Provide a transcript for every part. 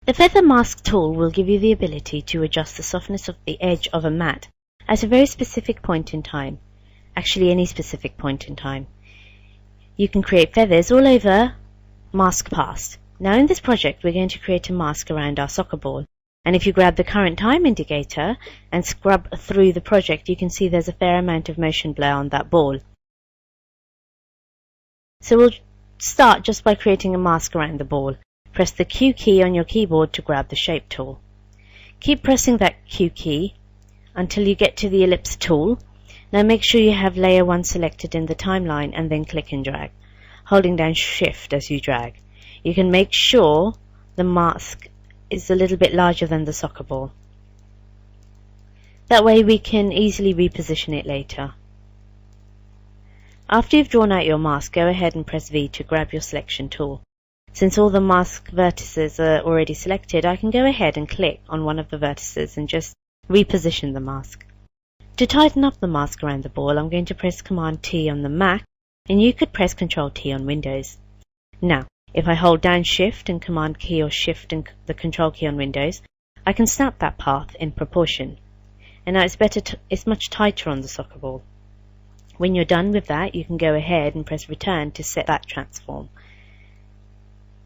The Feather Mask tool will give you the ability to adjust the softness of the edge of a mat at a very specific point in time, actually any specific point in time. You can create feathers all over Mask Past. Now in this project we're going to create a mask around our soccer ball, and if you grab the current time indicator and scrub through the project, you can see there's a fair amount of motion blur on that ball. So we'll start just by creating a mask around the ball. Press the Q key on your keyboard to grab the shape tool. Keep pressing that Q key until you get to the ellipse tool. Now make sure you have layer 1 selected in the timeline and then click and drag, holding down Shift as you drag. You can make sure the mask is a little bit larger than the soccer ball. That way we can easily reposition it later. After you've drawn out your mask, go ahead and press V to grab your selection tool. Since all the mask vertices are already selected, I can go ahead and click on one of the vertices and just reposition the mask. To tighten up the mask around the ball, I'm going to press Command T on the Mac, and you could press Control T on Windows. Now, if I hold down Shift and Command key or Shift and the Control key on Windows, I can snap that path in proportion. And now it's much tighter on the soccer ball. When you're done with that, you can go ahead and press Return to set that transform.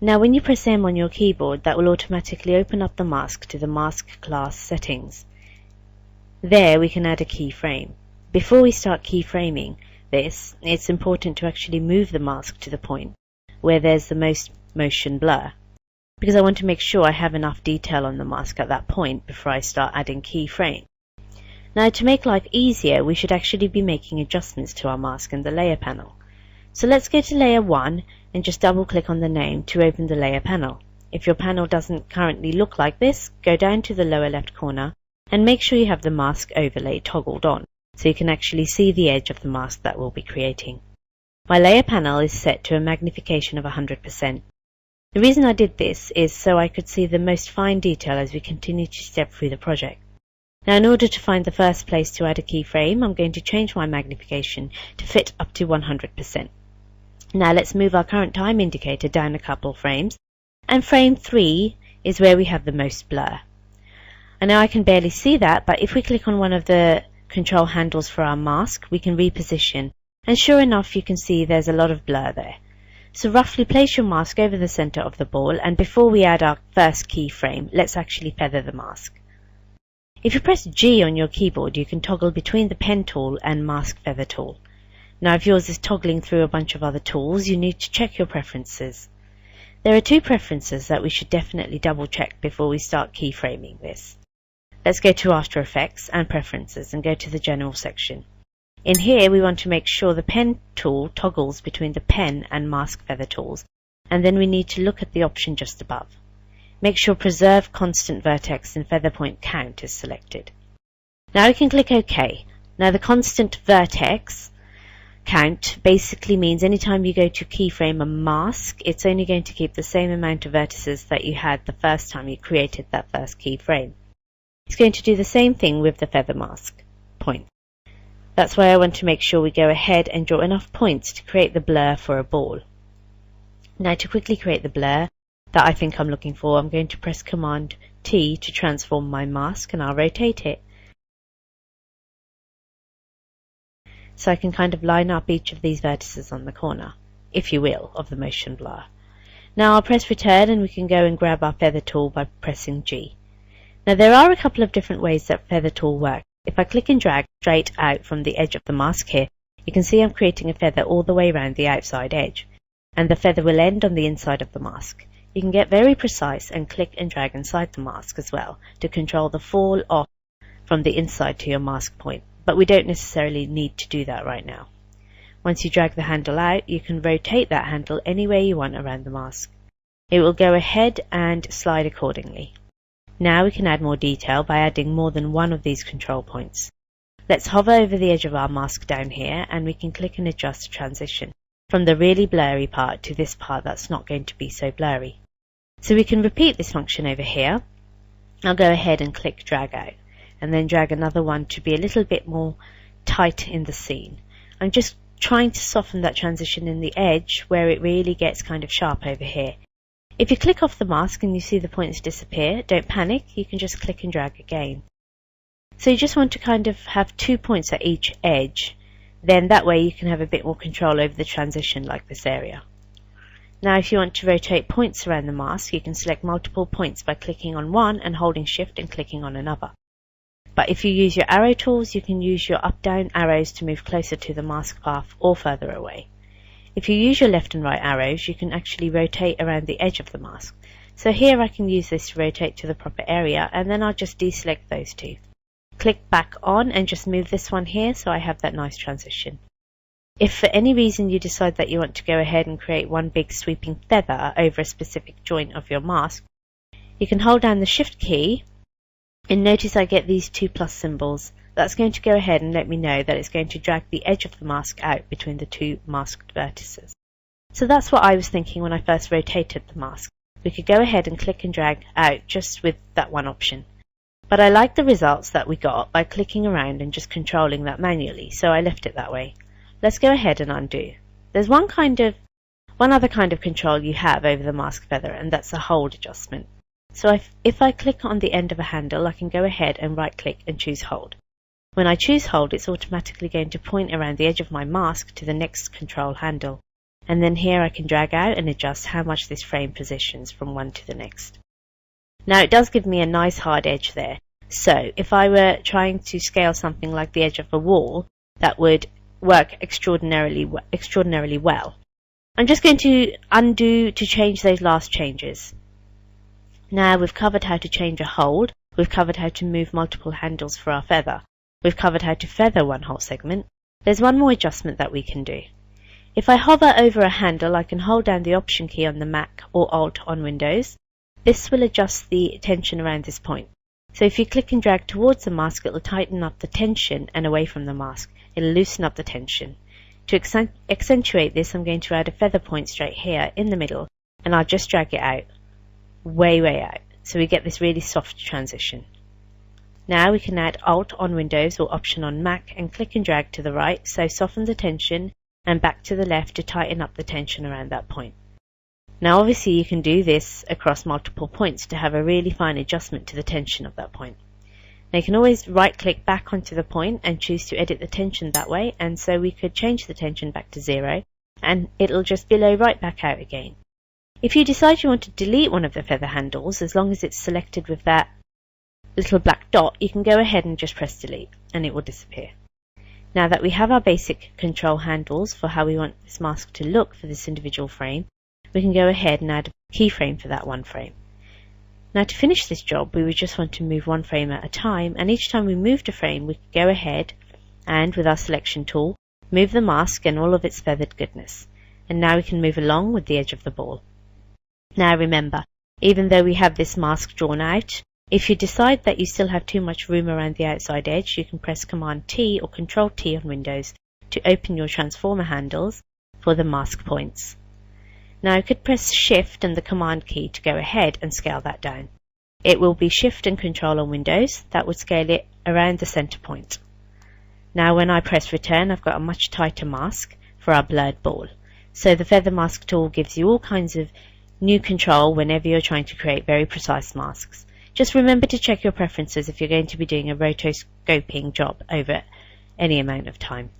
Now when you press M on your keyboard, that will automatically open up the mask to the mask class settings. There we can add a keyframe. Before we start keyframing this, it's important to actually move the mask to the point where there's the most motion blur, because I want to make sure I have enough detail on the mask at that point before I start adding keyframe. Now to make life easier, we should actually be making adjustments to our mask in the layer panel. So let's go to layer 1 and just double click on the name to open the layer panel. If your panel doesn't currently look like this, go down to the lower left corner and make sure you have the mask overlay toggled on so you can actually see the edge of the mask that we'll be creating. My layer panel is set to a magnification of 100%. The reason I did this is so I could see the most fine detail as we continue to step through the project. Now in order to find the first place to add a keyframe, I'm going to change my magnification to fit up to 100%. Now let's move our current time indicator down a couple frames, and frame 3 is where we have the most blur. And now I can barely see that, but if we click on one of the control handles for our mask, we can reposition, and sure enough you can see there's a lot of blur there. So roughly place your mask over the center of the ball, and before we add our first keyframe, let's actually feather the mask. If you press G on your keyboard, you can toggle between the pen tool and mask feather tool. Now if yours is toggling through a bunch of other tools, you need to check your preferences. There are 2 preferences that we should definitely double check before we start keyframing this. Let's go to After Effects and Preferences and go to the General section. In here we want to make sure the pen tool toggles between the pen and mask feather tools, and then we need to look at the option just above. Make sure Preserve Constant Vertex and Feather Point Count is selected. Now we can click OK. Now the constant vertex count basically means anytime you go to keyframe a mask, it's only going to keep the same amount of vertices that you had the first time you created that first keyframe. It's going to do the same thing with the feather mask point. That's why I want to make sure we go ahead and draw enough points to create the blur for a ball. Now to quickly create the blur that I think I'm looking for, I'm going to press Command T to transform my mask, and I'll rotate it so I can kind of line up each of these vertices on the corner, if you will, of the motion blur. Now I'll press Return and we can go and grab our feather tool by pressing G. Now there are a couple of different ways that feather tool works. If I click and drag straight out from the edge of the mask here, you can see I'm creating a feather all the way around the outside edge, and the feather will end on the inside of the mask. You can get very precise and click and drag inside the mask as well to control the fall off from the inside to your mask point, but we don't necessarily need to do that right now. Once you drag the handle out, you can rotate that handle any way you want around the mask. It will go ahead and slide accordingly. Now we can add more detail by adding more than one of these control points. Let's hover over the edge of our mask down here, and we can click and adjust transition from the really blurry part to this part that's not going to be so blurry. So we can repeat this function over here. I'll go ahead and click drag out, and then drag another one to be a little bit more tight in the scene. I'm just trying to soften that transition in the edge where it really gets kind of sharp over here. If you click off the mask and you see the points disappear, don't panic, you can just click and drag again. So you just want to kind of have 2 points at each edge, then that way you can have a bit more control over the transition like this area. Now if you want to rotate points around the mask, you can select multiple points by clicking on one and holding shift and clicking on another. But if you use your arrow tools, you can use your up-down arrows to move closer to the mask path or further away. If you use your left and right arrows, you can actually rotate around the edge of the mask. So here I can use this to rotate to the proper area, and then I'll just deselect those two. Click back on and just move this one here so I have that nice transition. If for any reason you decide that you want to go ahead and create one big sweeping feather over a specific joint of your mask, you can hold down the shift key and notice I get these 2 plus symbols. That's going to go ahead and let me know that it's going to drag the edge of the mask out between the 2 masked vertices. So that's what I was thinking when I first rotated the mask. We could go ahead and click and drag out just with that one option. But I like the results that we got by clicking around and just controlling that manually, so I left it that way. Let's go ahead and undo. There's one other kind of control you have over the mask feather, and that's a hold adjustment. So if I click on the end of a handle, I can go ahead and right click and choose hold. When I choose hold, it's automatically going to point around the edge of my mask to the next control handle. And then here I can drag out and adjust how much this frame positions from one to the next. Now it does give me a nice hard edge there. So if I were trying to scale something like the edge of a wall, that would work extraordinarily well. I'm just going to undo to change those last changes. Now we've covered how to change a hold, we've covered how to move multiple handles for our feather, we've covered how to feather one whole segment. There's one more adjustment that we can do. If I hover over a handle, I can hold down the Option key on the Mac or Alt on Windows. This will adjust the tension around this point. So if you click and drag towards the mask, it will tighten up the tension, and away from the mask, it will loosen up the tension. To accentuate this, I'm going to add a feather point straight here in the middle, and I'll just drag it out, way out, so we get this really soft transition. Now we can add Alt on Windows or Option on Mac and click and drag to the right, so soften the tension, and back to the left to tighten up the tension around that point. Now obviously you can do this across multiple points to have a really fine adjustment to the tension of that point. Now you can always right click back onto the point and choose to edit the tension that way, and so we could change the tension back to 0 and it'll just billow right back out again. If you decide you want to delete one of the feather handles, as long as it's selected with that little black dot, you can go ahead and just press delete and it will disappear. Now that we have our basic control handles for how we want this mask to look for this individual frame, we can go ahead and add a keyframe for that one frame. Now to finish this job, we would just want to move one frame at a time, and each time we moved a frame, we could go ahead and, with our selection tool, move the mask and all of its feathered goodness. And now we can move along with the edge of the ball. Now remember, even though we have this mask drawn out, if you decide that you still have too much room around the outside edge, you can press Command T or Control T on Windows to open your transformer handles for the mask points. Now you could press Shift and the Command key to go ahead and scale that down. It will be Shift and Control on Windows, that would scale it around the center point. Now when I press Return, I've got a much tighter mask for our blurred ball. So the Feather Mask tool gives you all kinds of new control whenever you're trying to create very precise masks. Just remember to check your preferences if you're going to be doing a rotoscoping job over any amount of time.